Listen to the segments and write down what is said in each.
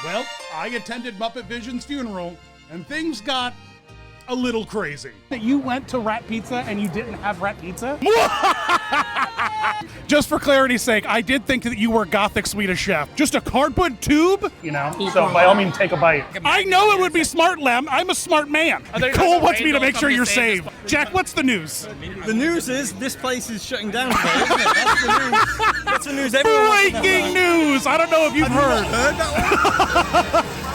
Well, I attended MuppetVision's funeral, and things got a little crazy. That you went to Rat Pizza and you didn't have Rat Pizza? Just for clarity's sake, I did think that you were Gothic Swedish Chef. Just a cardboard tube, you know? So by all means, take a bite. I know it would be smart, Lem. I'm a smart man. Cole wants me to make sure you're safe. Jack, what's the news? The news is this place is shutting down today, isn't it? That's the news. That's the news everyone wants to know Breaking about. news! I don't know if you've heard. Heard that one?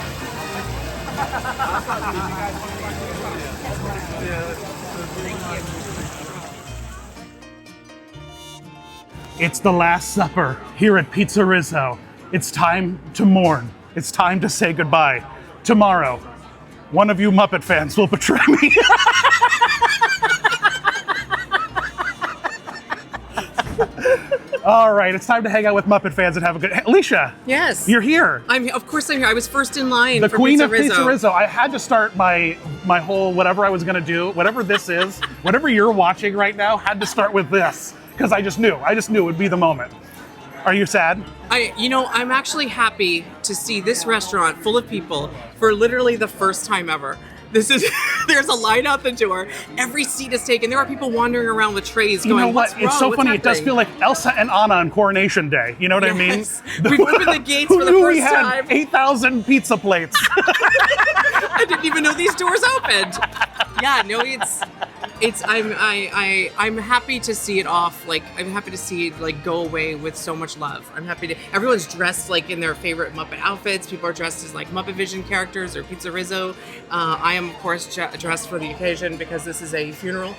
It's the Last Supper here at Pizza Rizzo. It's time to mourn. It's time to say goodbye. Tomorrow, one of you Muppet fans will betray me. All right, it's time to hang out with Muppet fans and have a good... Hey, Alicia, Yes. you're here. Of course I'm here. I was first in line The for queen Pizza of Rizzo. Pizza Rizzo. I had to start my whole whatever I was going to do, whatever this is, whatever you're watching right now, had to start with this because I just knew it would be the moment. Are you sad? I'm actually happy to see this restaurant full of people for literally the first time ever. There's a line out the door. Every seat is taken. There are people wandering around with trays going, You know what? what's wrong? It's so What's funny. It does happening?" feel like Elsa and Anna on Coronation Day. You know what I mean? Yes. We've opened the gates Who for the knew first we had time. 8,000 pizza plates? I didn't even know these doors opened. Yeah, no, I'm happy to see it off. Like, I'm happy to see it like go away with so much love. I'm happy to. Everyone's dressed like in their favorite Muppet outfits. People are dressed as like MuppetVision characters or Pizza Rizzo. I am of course dressed for the occasion because this is a funeral.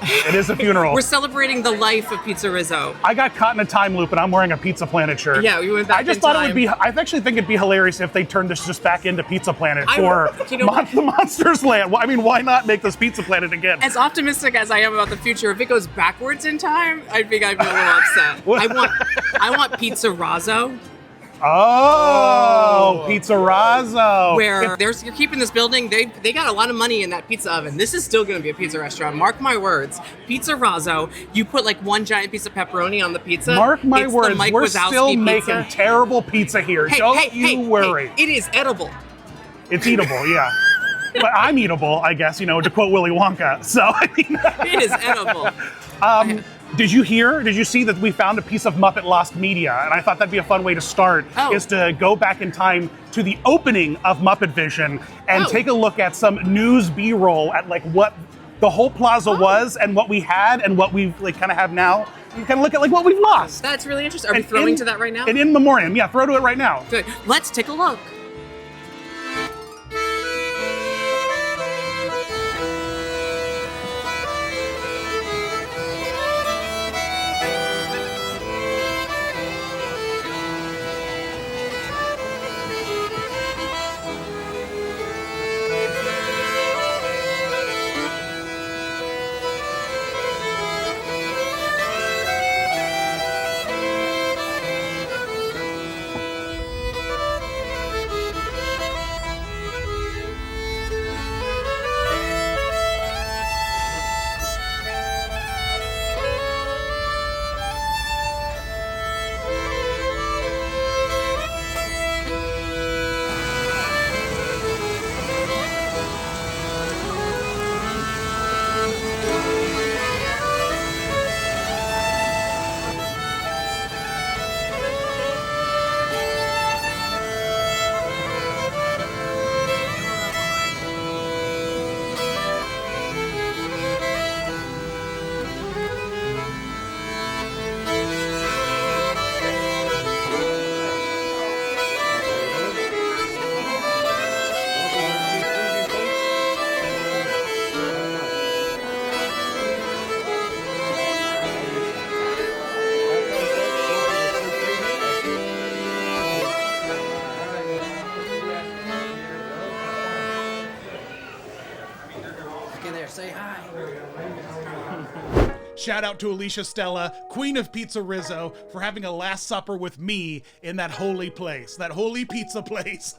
It is a funeral. We're celebrating the life of Pizza Rizzo. I got caught in a time loop and I'm wearing a Pizza Planet shirt. Yeah, we went back I just in thought it time. would be, I actually think it'd be hilarious if they turned this just back into Pizza Planet I for know, you know what? the Monsters Land. Well, I mean, why not make this Pizza Planet again? As optimistic as I am about the future, if it goes backwards in time, I think I'd be a little upset. I want Pizza Razzo, Oh, Pizza Razzo. where you're keeping this building. They got a lot of money in that pizza oven. This is still going to be a pizza restaurant. Mark my words. Pizza Razzo. You put like one giant piece of pepperoni on the pizza. Mark my it's the words, Mike we're Wazowski still pizza. making terrible pizza here. Don't you worry. Hey, it is edible. It's eatable, yeah. But I'm eatable, I guess, to quote Willy Wonka. So, I mean... It is edible. Did you see that we found a piece of Muppet Lost Media? And I thought that'd be a fun way to start, is to go back in time to the opening of MuppetVision and take a look at some news B-roll at like what the whole plaza was and what we had and what we like kind of have now. You kind of look at like what we've lost. That's really interesting. Are we throwing to that right now? And in memoriam, yeah, throw to it right now. Good. Let's take a look. Say hi. Shout out to Alicia Stella, Queen of Pizza Rizzo, for having a Last Supper with me in that holy place, that holy pizza place.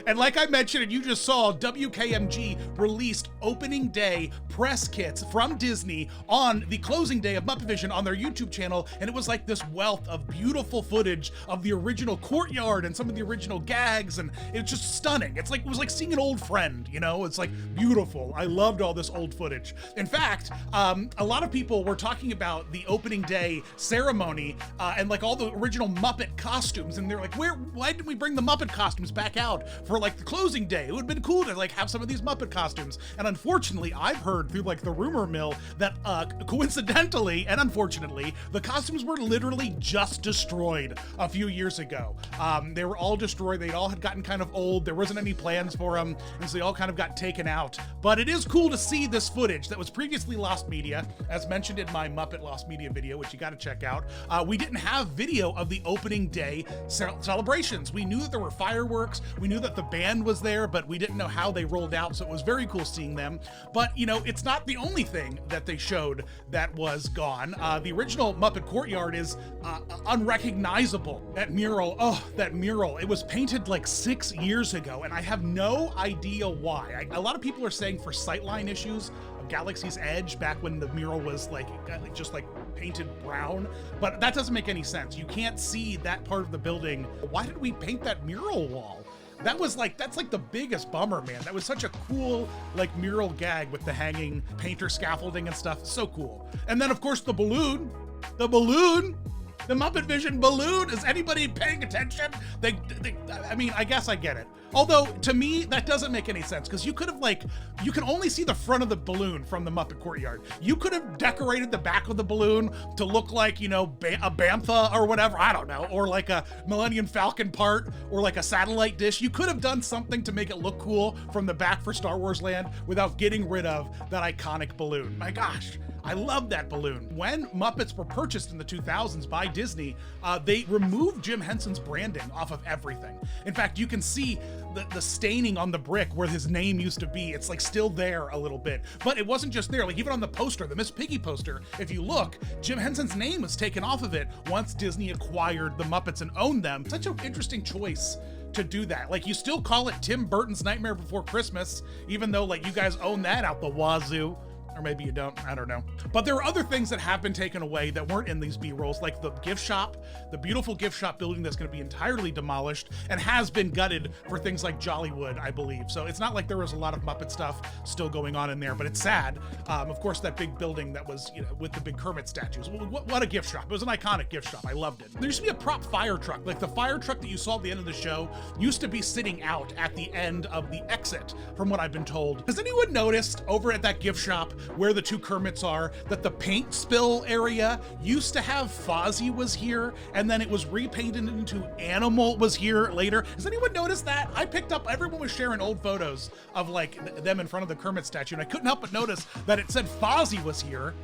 And like I mentioned, and you just saw, WKMG released opening day press kits from Disney on the closing day of MuppetVision on their YouTube channel, and it was like this wealth of beautiful footage of the original courtyard and some of the original gags, and it's just stunning. It was like seeing an old friend, you know? It's like beautiful. I loved all this old footage. In fact, a lot of people were talking about the opening day ceremony and like all the original Muppet costumes, and they're like, why didn't we bring the Muppet costumes back out for like the closing day? It would have been cool to like have some of these Muppet costumes. And unfortunately, I've heard through like the rumor mill that coincidentally and unfortunately, the costumes were literally just destroyed a few years ago. They were all destroyed. They all had gotten kind of old. There wasn't any plans for them, and so they all kind of got taken out. But it is cool to see this footage that was previously lost media, as mentioned in my Muppet Lost Media video, which you got to check out. We didn't have video of the opening day celebrations. We knew that there were fireworks. We knew that the band was there, but we didn't know how they rolled out, so it was very cool seeing them. But, you know, it's not the only thing that they showed that was gone. The original Muppet Courtyard is unrecognizable. That mural, that mural. It was painted like 6 years ago, and I have no idea why. A lot of people are saying for sightline issues of Galaxy's Edge back when the mural was like just like painted brown, but that doesn't make any sense. You can't see that part of the building. Why did we paint that mural wall? That's like the biggest bummer, man. That was such a cool like mural gag with the hanging painter scaffolding and stuff. So cool. And then of course the balloon, the MuppetVision balloon. Is anybody paying attention? I mean, I guess I get it. Although to me, that doesn't make any sense, because you could have you can only see the front of the balloon from the Muppet Courtyard. You could have decorated the back of the balloon to look like, you know, a bantha or whatever, I don't know, or like a Millennium Falcon part, or like a satellite dish. You could have done something to make it look cool from the back for Star Wars Land without getting rid of that iconic balloon. My gosh, I love that balloon. When Muppets were purchased in the 2000s by Disney, they removed Jim Henson's branding off of everything. In fact, you can see the staining on the brick where his name used to be. It's like still there a little bit, but it wasn't just there. Like even on the poster, the Miss Piggy poster, if you look, Jim Henson's name was taken off of it once Disney acquired the Muppets and owned them. Such an interesting choice to do that. Like you still call it Tim Burton's Nightmare Before Christmas, even though like you guys own that out the wazoo. Or maybe you don't, I don't know. But there are other things that have been taken away that weren't in these B-rolls, like the gift shop, the beautiful gift shop building that's gonna be entirely demolished and has been gutted for things like Jollywood, I believe. So it's not like there was a lot of Muppet stuff still going on in there, but it's sad. Of course, that big building that was, you know, with the big Kermit statues. What a gift shop. It was an iconic gift shop, I loved it. There used to be a prop fire truck, like the fire truck that you saw at the end of the show used to be sitting out at the end of the exit, from what I've been told. Has anyone noticed over at that gift shop where the two Kermits are, that the paint spill area used to have Fozzie was here, and then it was repainted into Animal was here later? Has anyone noticed that? I picked up, everyone was sharing old photos of like them in front of the Kermit statue, and I couldn't help but notice that it said Fozzie was here.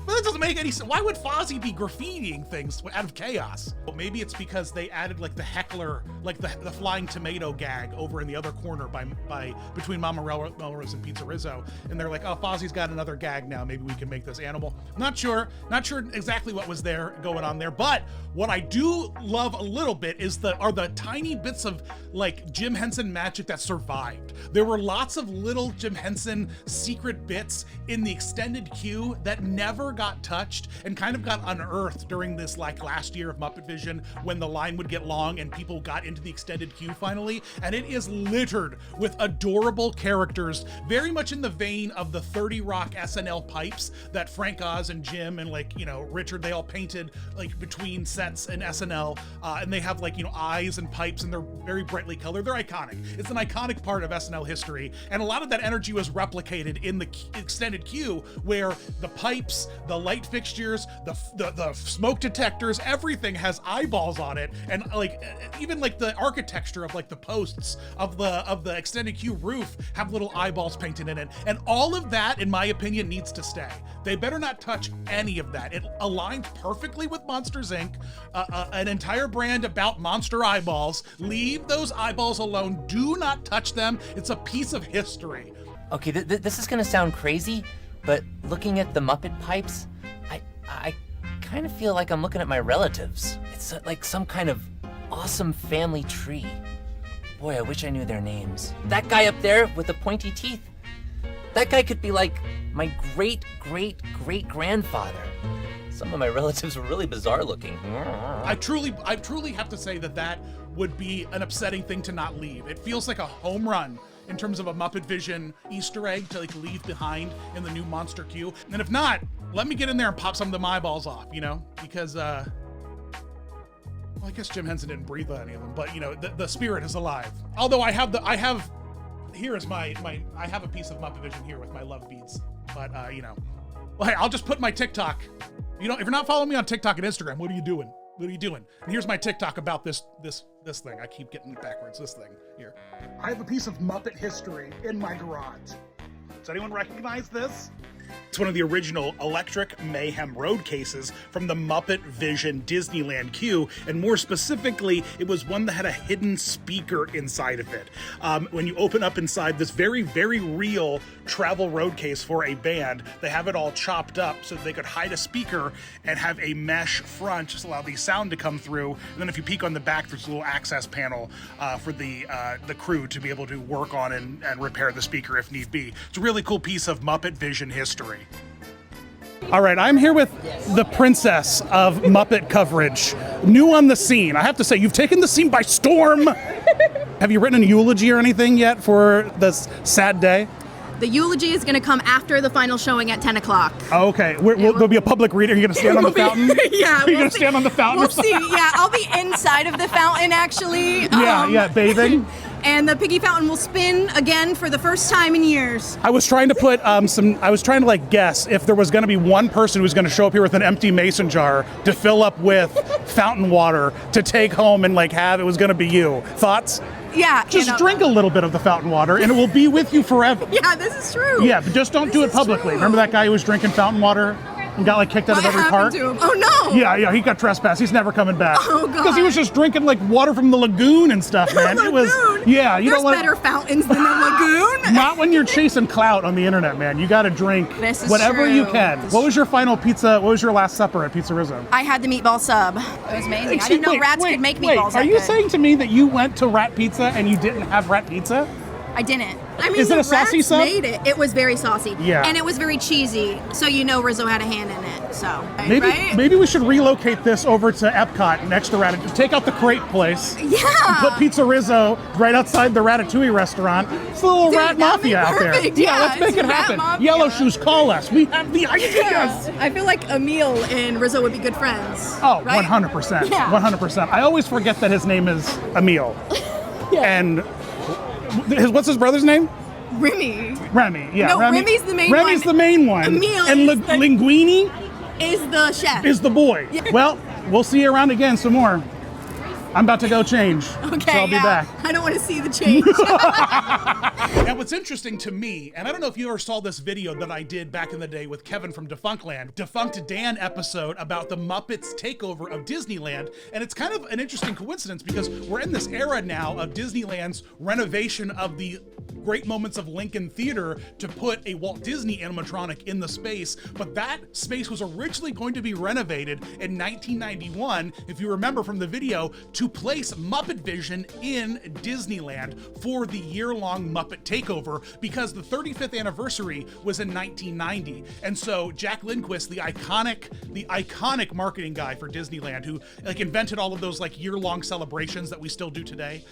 But that doesn't make any sense. Why would Fozzie be graffitiing things out of chaos? Well, maybe it's because they added like the heckler, like the flying tomato gag over in the other corner between Mama Melrose and Pizza Rizzo. And they're like, oh, Fozzie's got another gag now. Maybe we can make this Animal. Not sure exactly what was going on there. But what I do love a little bit are the tiny bits of like Jim Henson magic that survived. There were lots of little Jim Henson secret bits in the extended queue that never got touched and kind of got unearthed during this like last year of MuppetVision, when the line would get long and people got into the extended queue finally. And it is littered with adorable characters, very much in the vein of the 30 Rock SNL pipes that Frank Oz and Jim and like, you know, Richard, they all painted like between sets and SNL. And they have like, you know, eyes and pipes, and they're very brightly colored. They're iconic. It's an iconic part of SNL history. And a lot of that energy was replicated in the extended queue, where the pipes, the light fixtures, the smoke detectors, everything has eyeballs on it, and like even like the architecture of like the posts of the extended queue roof have little eyeballs painted in it, and all of that, in my opinion, needs to stay. They better not touch any of that. It aligns perfectly with Monsters Inc., an entire brand about monster eyeballs. Leave those eyeballs alone. Do not touch them. It's a piece of history. Okay, this is gonna sound crazy, but looking at the Muppet pipes, I kind of feel like I'm looking at my relatives. It's like some kind of awesome family tree. Boy, I wish I knew their names. That guy up there with the pointy teeth, that guy could be like my great-great-great-grandfather. Some of my relatives were really bizarre looking. I truly have to say that would be an upsetting thing to not leave. It feels like a home run in terms of a Muppet Vision Easter egg to like leave behind in the new Monster Queue. And if not, let me get in there and pop some of the eyeballs off, you know? Because, well, I guess Jim Henson didn't breathe on any of them, but you know, the spirit is alive. Although I have here is my I have a piece of Muppet Vision here with my love beads, but you know, well, hey, I'll just put my TikTok. If you're not following me on TikTok and Instagram, what are you doing? What are you doing? And here's my TikTok about this thing. I keep getting it backwards. This thing here. I have a piece of Muppet history in my garage. Does anyone recognize this? It's one of the original Electric Mayhem road cases from the Muppet Vision Disneyland queue, and more specifically, it was one that had a hidden speaker inside of it. When you open up inside this very, very real travel road case for a band, they have it all chopped up so that they could hide a speaker and have a mesh front, just allow the sound to come through. And then if you peek on the back, there's a little access panel for the crew to be able to work on and repair the speaker if need be. It's a really cool piece of Muppet Vision history. All right, I'm here with the princess of Muppet coverage, new on the scene. I have to say, you've taken the scene by storm. Have you written a eulogy or anything yet for this sad day? The eulogy is going to come after the final showing at 10 o'clock. Oh, okay. There'll be a public reading. Are you going to stand on the fountain? Yeah. Are you going to stand on the fountain? We'll see. Yeah, I'll be inside of the fountain, actually. Yeah, bathing. And the piggy fountain will spin again for the first time in years. I was trying to put I was trying to like guess if there was going to be one person who was going to show up here with an empty mason jar to fill up with fountain water to take home and like have. It was going to be you. Thoughts? Yeah. Just drink a little bit of the fountain water and it will be with you forever. Yeah, this is true. Yeah, but just don't do it publicly. Remember that guy who was drinking fountain water and got like kicked out of every park? To him? Oh no! Yeah, he got trespassed. He's never coming back. Oh god! Because he was just drinking like water from the lagoon and stuff, man. Lagoon? It was you There's don't want better fountains than the lagoon. Not when you're chasing clout on the internet, man. You got to drink whatever true. you can. What was your final pizza? What was your last supper at Pizza Rizzo? I had the meatball sub. It was amazing. I didn't know rats could make meatballs. Are you saying to me that you went to Rat Pizza and you didn't have Rat Pizza? I didn't. I mean, Is it a saucy rats sub? made it. It was very saucy. Yeah. And it was very cheesy, so you know Rizzo had a hand in it. So maybe we should relocate this over to Epcot next to Ratatouille. Take out the crepe place. Yeah. Put Pizza Rizzo right outside the Ratatouille restaurant. It's a little rat mafia out there. Yeah, let's make it happen. Yellow Shoes, call us. We have the ideas. Yeah. I feel like Emil and Rizzo would be good friends. Oh, right? 100%. Yeah. 100%. I always forget that his name is Emil. And what's his brother's name? Remy, yeah. No, Remy's the main one. Remy's the main one. Emil and Linguini is the chef. is the boy. Yeah. Well, we'll see you around again some more. I'm about to go change. Okay, so I'll be back. I don't want to see the change. And what's interesting to me, and I don't know if you ever saw this video that I did back in the day with Kevin from Defunctland, Defunct Dan episode about the Muppets takeover of Disneyland. And it's kind of an interesting coincidence because we're in this era now of Disneyland's renovation of the Great Moments of Lincoln Theater to put a Walt Disney animatronic in the space. But that space was originally going to be renovated in 1991, if you remember from the video, to place Muppet Vision in Disneyland for the year-long Muppet takeover because the 35th anniversary was in 1990. And so Jack Lindquist, the iconic marketing guy for Disneyland, who like invented all of those like year-long celebrations that we still do today,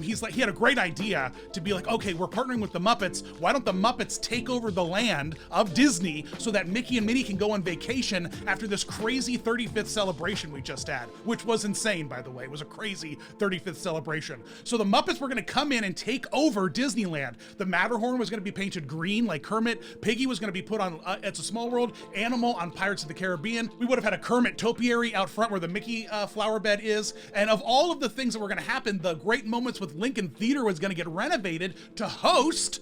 he had a great idea to be like, okay, we're partnering with the Muppets. Why don't the Muppets take over the land of Disney so that Mickey and Minnie can go on vacation after this crazy 35th celebration we just had, which was insane, by the way. It was a crazy 35th celebration. So the Muppets were going to come in and take over Disneyland. The Matterhorn was going to be painted green like Kermit. Piggy was going to be put on It's a Small World. Animal on Pirates of the Caribbean. We would have had a Kermit topiary out front where the Mickey flower bed is. And of all of the things that were going to happen, the Great Moments with Lincoln Theater was going to get renovated to host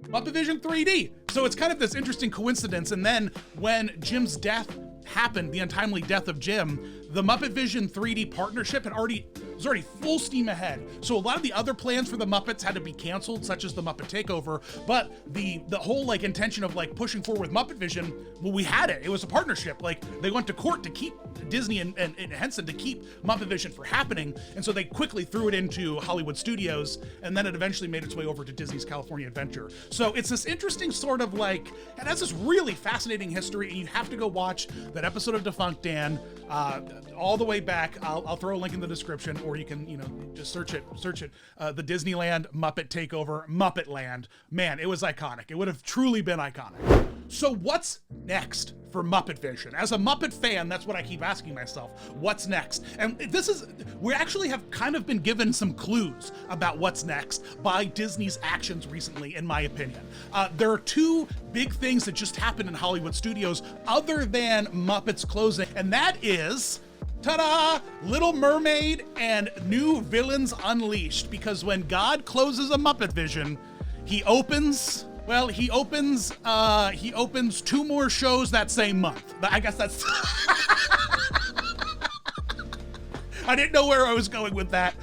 Muppet Vision 3D. So it's kind of this interesting coincidence. And then when Jim's death happened, the untimely death of Jim, the Muppet Vision 3D partnership had already was already full steam ahead. So a lot of the other plans for the Muppets had to be canceled, such as the Muppet Takeover. But the whole like intention of like pushing forward with MuppetVision, well, we had it. It was a partnership. Like they went to court to keep Disney and Henson to keep MuppetVision for happening, and so they quickly threw it into Hollywood Studios, and then it eventually made its way over to Disney's California Adventure. So it's this interesting sort of like, it has this really fascinating history, and you have to go watch that episode of Defunct Dan all the way back. I'll throw a link in the description, or you can, you know, just search it. The Disneyland Muppet Takeover, Muppet Land. Man, it was iconic. It would have truly been iconic. So what's next for MuppetVision? As a Muppet fan, that's what I keep asking myself. What's next? And we actually have kind of been given some clues about what's next by Disney's actions recently, in my opinion. There are two big things that just happened in Hollywood Studios other than Muppets closing, and that is, ta-da! Little Mermaid and new Villains Unleashed. Because when God closes a MuppetVision, he opens 2 more shows that same month. I guess that's I didn't know where I was going with that.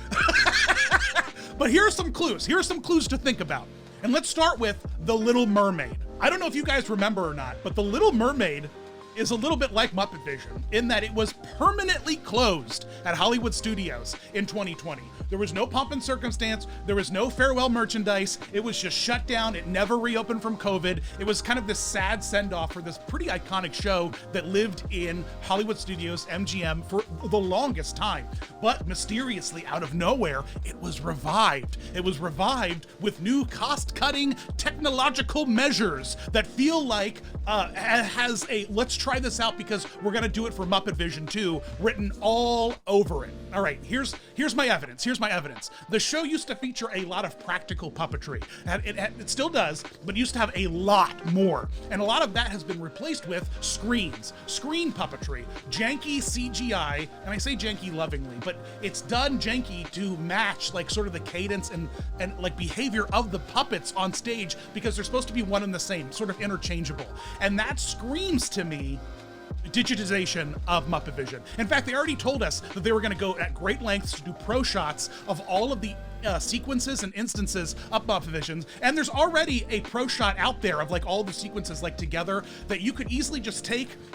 But here are some clues. Here are some clues to think about. And let's start with The Little Mermaid. I don't know if you guys remember or not, but The Little Mermaid is a little bit like MuppetVision in that it was permanently closed at Hollywood Studios in 2020. There was no pomp and circumstance. There was no farewell merchandise. It was just shut down. It never reopened from COVID. It was kind of this sad send-off for this pretty iconic show that lived in Hollywood Studios, MGM, for the longest time. But mysteriously, out of nowhere, it was revived. It was revived with new cost-cutting technological measures that feel like has a let's try this out because we're gonna do it for MuppetVision too written all over it. All right, here's my evidence. Here's my evidence. The show used to feature a lot of practical puppetry, and it still does, but used to have a lot more. And a lot of that has been replaced with screen puppetry, janky CGI, and I say janky lovingly, but it's done janky to match like sort of the cadence and like behavior of the puppets on stage because they're supposed to be one and the same, sort of interchangeable. And that screams to me digitization of MuppetVision. In fact, they already told us that they were going to go at great lengths to do pro shots of all of the sequences and instances of MuppetVision, and there's already a pro shot out there of like all the sequences like together that you could easily just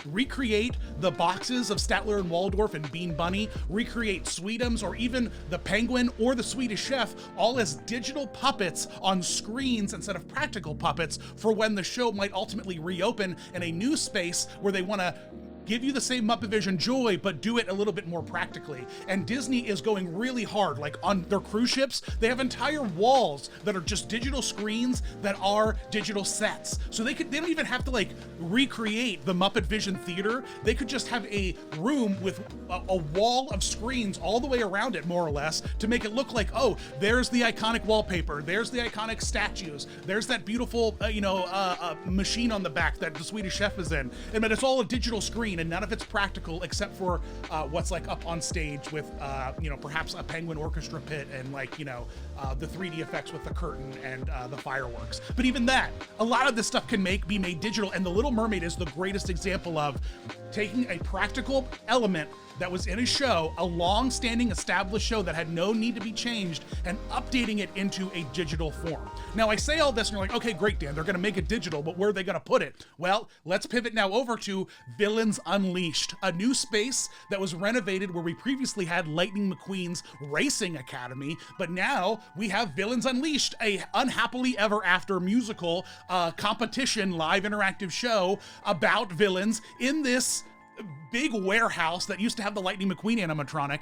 recreate the boxes of Statler and Waldorf and Bean Bunny, recreate Sweetums or even the Penguin or the Swedish Chef, all as digital puppets on screens instead of practical puppets for when the show might ultimately reopen in a new space where they want to give you the same MuppetVision joy, but do it a little bit more practically. And Disney is going really hard. Like on their cruise ships, they have entire walls that are just digital screens that are digital sets. So they don't even have to like recreate the MuppetVision theater. They could just have a room with a wall of screens all the way around it, more or less, to make it look like, oh, there's the iconic wallpaper, there's the iconic statues, there's that beautiful, machine on the back that the Swedish Chef is in. But it's all a digital screen, and none of it's practical except for what's like up on stage with perhaps a Penguin orchestra pit and the 3D effects with the curtain and the fireworks. But even that, a lot of this stuff can be made digital, and The Little Mermaid is the greatest example of taking a practical element that was in a show, a long-standing established show that had no need to be changed, and updating it into a digital form. Now I say all this and you're like, okay, great, Dan, they're gonna make it digital, but where are they gonna put it? Well, let's pivot now over to Villains Unleashed, a new space that was renovated where we previously had Lightning McQueen's Racing Academy, but now we have Villains Unleashed, a unhappily ever after musical competition live interactive show about villains in this big warehouse that used to have the Lightning McQueen animatronic,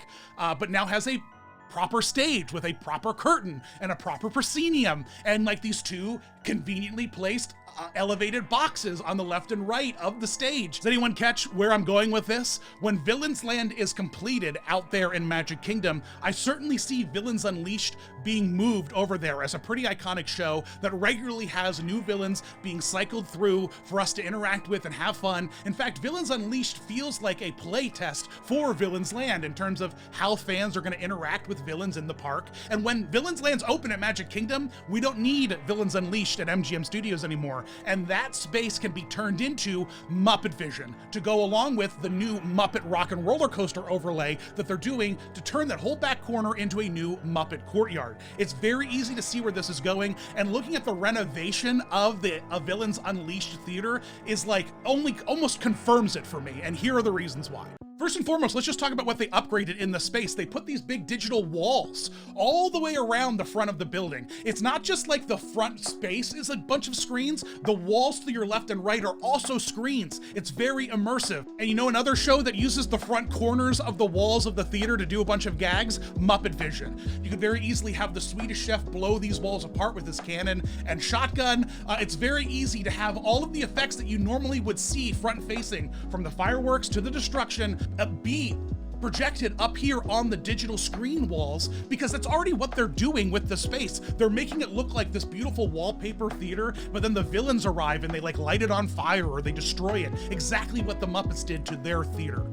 but now has a proper stage with a proper curtain and a proper proscenium and like these two conveniently placed elevated boxes on the left and right of the stage. Does anyone catch where I'm going with this? When Villains Land is completed out there in Magic Kingdom, I certainly see Villains Unleashed being moved over there as a pretty iconic show that regularly has new villains being cycled through for us to interact with and have fun. In fact, Villains Unleashed feels like a play test for Villains Land in terms of how fans are going to interact with with villains in the park. And when Villains Land's open at Magic Kingdom, we don't need Villains Unleashed at MGM Studios anymore. And that space can be turned into MuppetVision to go along with the new Muppet Rock and Roller Coaster overlay that they're doing to turn that whole back corner into a new Muppet courtyard. It's very easy to see where this is going, and looking at the renovation of the Villains Unleashed theater is like almost confirms it for me, and here are the reasons why. First and foremost, let's just talk about what they upgraded in the space. They put these big digital walls all the way around the front of the building. It's not just like the front space is a bunch of screens. The walls to your left and right are also screens. It's very immersive. And you know another show that uses the front corners of the walls of the theater to do a bunch of gags? MuppetVision. You could very easily have the Swedish Chef blow these walls apart with his cannon and shotgun. It's very easy to have all of the effects that you normally would see front facing, from the fireworks to the destruction, be projected up here on the digital screen walls, because that's already what they're doing with the space. They're making it look like this beautiful wallpaper theater, but then the villains arrive and they like light it on fire or they destroy it. Exactly what the Muppets did to their theater.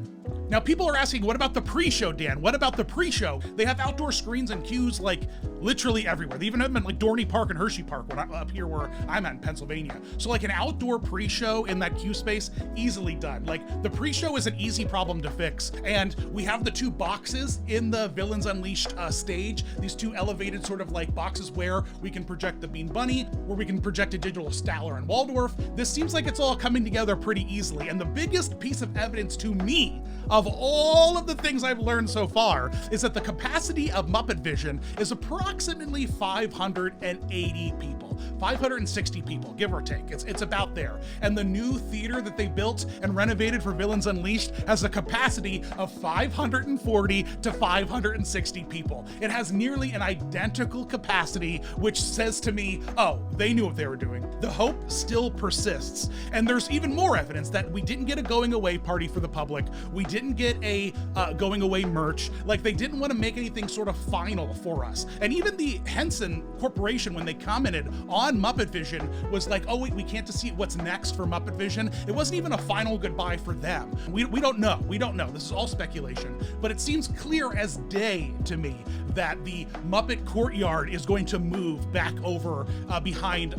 Now, people are asking, what about the pre-show, Dan? What about the pre-show? They have outdoor screens and queues like literally everywhere. They even have them in like Dorney Park and Hershey Park up here where I'm at in Pennsylvania. So like an outdoor pre-show in that queue space, easily done. Like the pre-show is an easy problem to fix. And we have the two boxes in the Villains Unleashed stage, these two elevated sort of like boxes where we can project the Bean Bunny, where we can project a digital Statler and Waldorf. This seems like it's all coming together pretty easily. And the biggest piece of evidence to me of all of the things I've learned so far is that the capacity of MuppetVision is approximately 580 people, 560 people, give or take. It's about there. And the new theater that they built and renovated for Villains Unleashed has a capacity of 540 to 560 people. It has nearly an identical capacity, which says to me, oh, they knew what they were doing. The hope still persists. And there's even more evidence that we didn't get a going away party for the public. We didn't get a going away merch. Like, they didn't want to make anything sort of final for us. And even the Henson Corporation, when they commented on MuppetVision, was like, oh wait, we can't see what's next for MuppetVision. It wasn't even a final goodbye for them. We don't know. We don't know. This is all speculation. But it seems clear as day to me that the Muppet Courtyard is going to move back over behind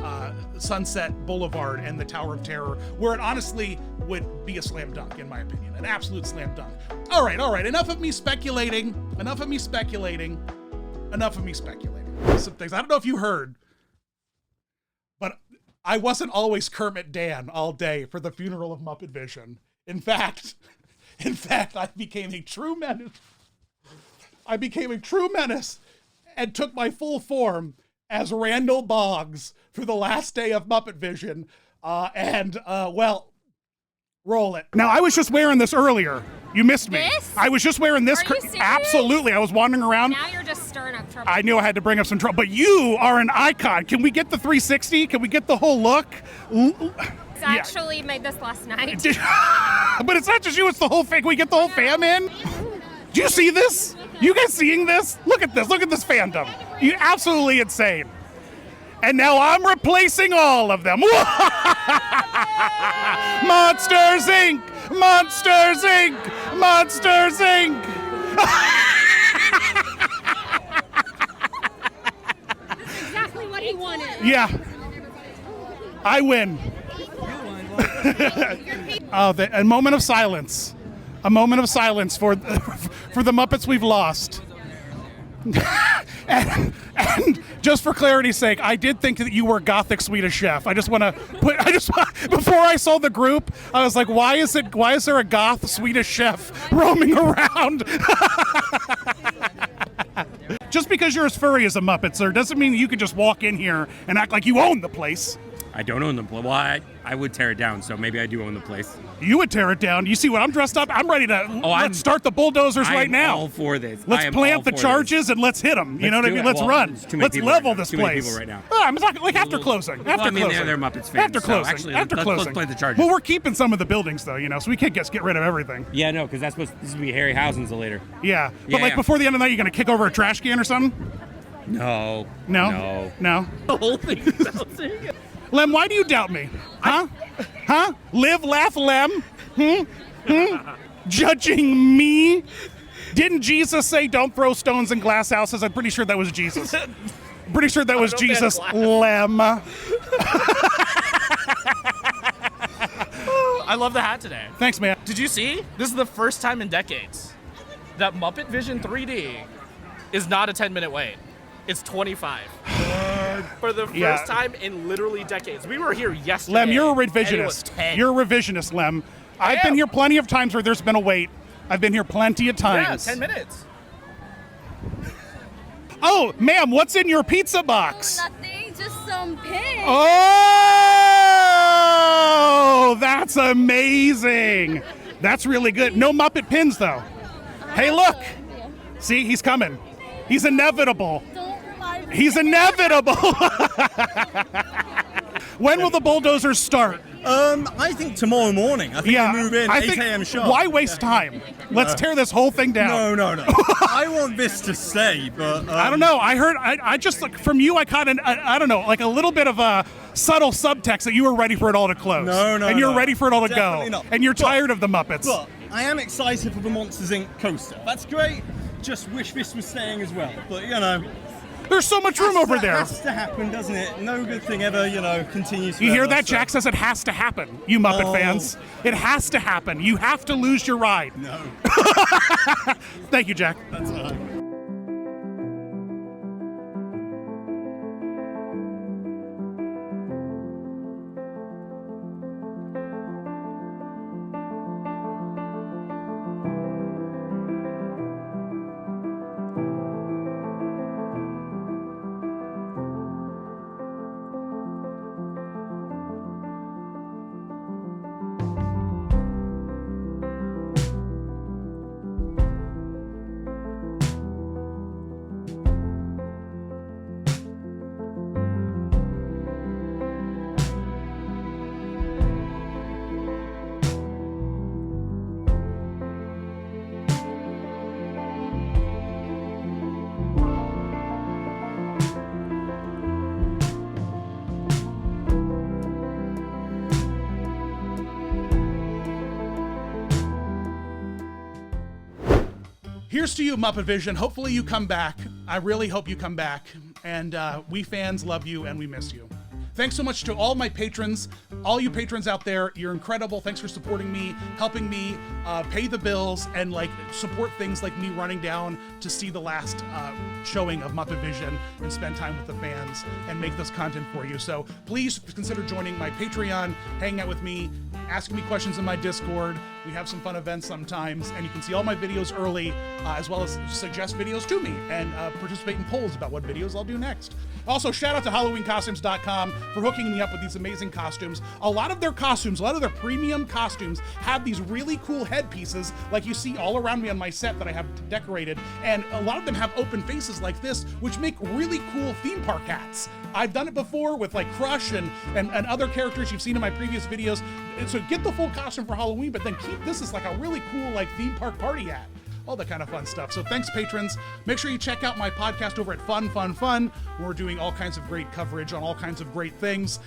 Sunset Boulevard and the Tower of Terror, where it honestly would be a slam dunk, in my opinion. An absolute slam dunk. All right. Enough of me speculating. Some things. I don't know if you heard, but I wasn't always Kermit Dan all day for the funeral of MuppetVision. In fact, I became a true menace. And took my full form as Randall Boggs for the last day of MuppetVision. Well, roll it. Now, I was just wearing this earlier. You missed me. This? I was just wearing this. Are you serious? Absolutely. I was wandering around. Now you're just stirring up trouble. I knew I had to bring up some trouble. But you are an icon. Can we get the 360? Can we get the whole look? I actually made this last night. But it's not just you, it's the whole thing. Can we get the whole fam in? Do you see this? You guys seeing this? Look at this. Look at this fandom. You're absolutely insane. And now I'm replacing all of them. Monsters Inc. Monsters Inc. Monsters Inc. This is exactly what he wanted. Yeah. I win. A moment of silence. A moment of silence for the Muppets we've lost. And just for clarity's sake, I did think that you were Gothic Swedish Chef. Before I saw the group, I was like, why is there a goth Swedish chef roaming around? Just because you're as furry as a Muppet, sir, doesn't mean you can just walk in here and act like you own the place. I don't own the place. Well, I would tear it down, so maybe I do own the place. You would tear it down. You see what I'm dressed up? I'm ready to let's start the bulldozers right now. I'm all for this. Let's plant the charges and let's hit them. You know what I mean? Let's run. Let's level this place. Too many people right now. I'm talking like after closing. They're Muppets fans. After closing. Actually, after closing. Let's plant the charges. Well, we're keeping some of the buildings though, so we can't get rid of everything. Yeah, no, because this would be Harryhausen's later. Yeah, but before the end of the night, you're gonna kick over a trash can or something? No. The whole thing is out there. Lem, why do you doubt me? Huh? Live, laugh, Lem? Judging me? Didn't Jesus say don't throw stones in glass houses? I'm pretty sure that was Jesus. I'm pretty sure that was Jesus, Lem. I love the hat today. Thanks, man. Did you see? This is the first time in decades that MuppetVision 3D is not a 10-minute wait. It's 25. For the first time in literally decades. We were here yesterday. Lem, you're a and it was revisionist. 10. You're a revisionist, Lem. I've been here plenty of times where there's been a wait. I've been here plenty of times. Yeah, 10 minutes. Oh, ma'am, what's in your pizza box? Nothing, just some pins. Oh, that's amazing. That's really good. No Muppet pins, though. Hey, look. See, he's coming. He's inevitable. Don't remind me. He's inevitable. When will the bulldozers start? I think tomorrow morning. I think we move in 8 a.m. sharp. Why waste time? Let's tear this whole thing down. No. I want this to stay, but I don't know. I heard. I just like from you. I caught I don't know, like a little bit of a subtle subtext that you were ready for it all to close. No, and you're ready for it all to definitely go. not. And you're tired of the Muppets. But I am excited for the Monsters Inc. coaster. That's great. Just wish this was staying as well. But you know. There's so much room over there. It has to happen, doesn't it? No good thing ever, continues. You hear forever, that? so. Jack says it has to happen, you Muppet fans. It has to happen. You have to lose your ride. No. Thank you, Jack. That's all right. Here's to you, MuppetVision. Hopefully you come back. I really hope you come back. And we fans love you and we miss you. Thanks so much to all my patrons, all you patrons out there. You're incredible. Thanks for supporting me, helping me pay the bills, and like support things like me running down to see the last showing of MuppetVision and spend time with the fans and make this content for you. So please consider joining my Patreon, hanging out with me, asking me questions in my Discord. We have some fun events sometimes, and you can see all my videos early, as well as suggest videos to me and participate in polls about what videos I'll do next. Also, shout out to HalloweenCostumes.com for hooking me up with these amazing costumes. A lot of their costumes, a lot of their premium costumes have these really cool headpieces like you see all around me on my set that I have decorated, and a lot of them have open faces like this, which make really cool theme park hats. I've done it before with like Crush and other characters you've seen in my previous videos. And so get the full costume for Halloween, but then keep this as like a really cool like theme park party hat. All that kind of fun stuff. So thanks, patrons. Make sure you check out my podcast over at Fun Fun Fun. We're doing all kinds of great coverage on all kinds of great things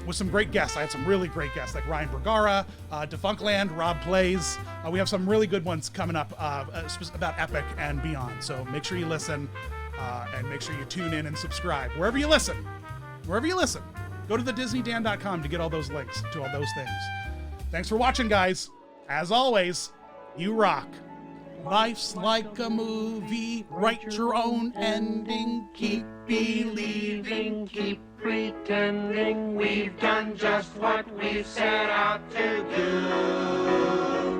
with some great guests. I had some really great guests like Ryan Bergara, Defunctland, Rob Plays. We have some really good ones coming up about Epic and beyond. So make sure you listen and make sure you tune in and subscribe wherever you listen. Wherever you listen. Go to thedisneydan.com to get all those links to all those things. Thanks for watching, guys. As always, you rock. Life's like a movie, write your own ending, keep believing, keep pretending we've done just what we've set out to do.